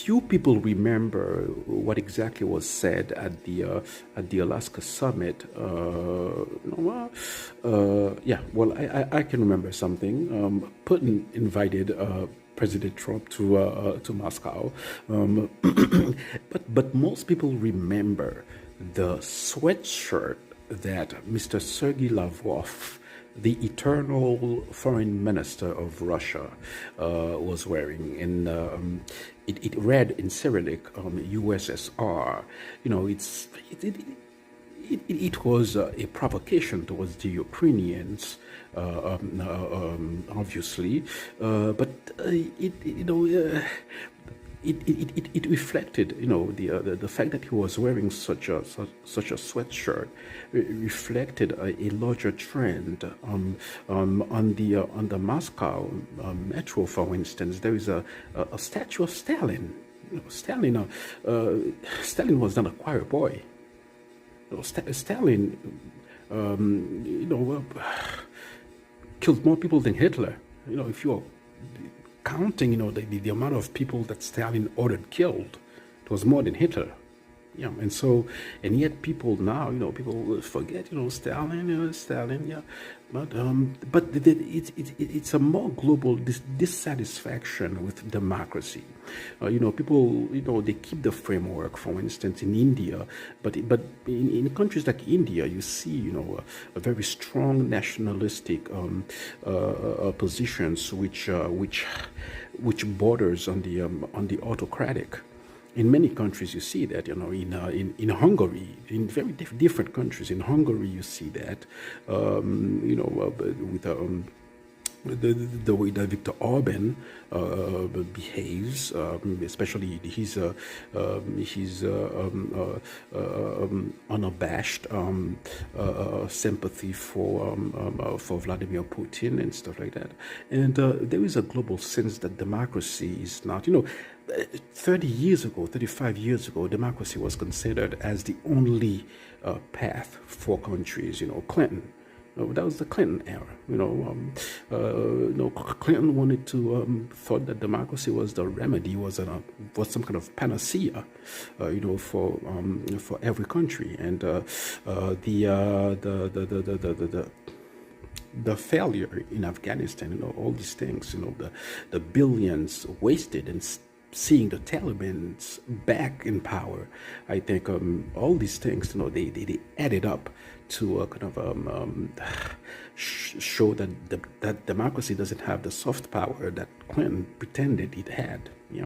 few people remember what exactly was said at the Alaska summit. Yeah, well, I can remember something. Putin invited President Trump to Moscow, but most people remember the sweatshirt that Mr. Sergei Lavrov, the eternal foreign minister of Russia, was wearing. And it read in Cyrillic, USSR. You know, it was a provocation towards the Ukrainians, obviously, but it reflected, the fact that he was wearing such a sweatshirt reflected a larger trend on the Moscow metro. For instance, there is a statue of Stalin. Stalin was not a choir boy. Stalin, killed more people than Hitler. If you're counting, the amount of people that Stalin ordered killed, it was more than Hitler. Yeah, and yet people now, people forget, Stalin, yeah, but it's a more global dissatisfaction with democracy. People, they keep the framework. For instance, in India, but in countries like India, you see, a very strong nationalistic positions, which borders on the autocratic. In many countries, you see that, in Hungary, in very different countries. In Hungary, you see that, with the way that Viktor Orban behaves, especially his unabashed sympathy for Vladimir Putin and stuff like that. And there is a global sense that democracy is not, 30 years ago, 35 years ago, democracy was considered as the only path for countries. Clinton. That was the Clinton era. Clinton wanted to thought that democracy was the remedy, was some kind of panacea, for every country. And the failure in Afghanistan, all these things, the billions wasted and seeing the Taliban's back in power, I think all these things, they added up to kind of show that that democracy doesn't have the soft power that Clinton pretended it had.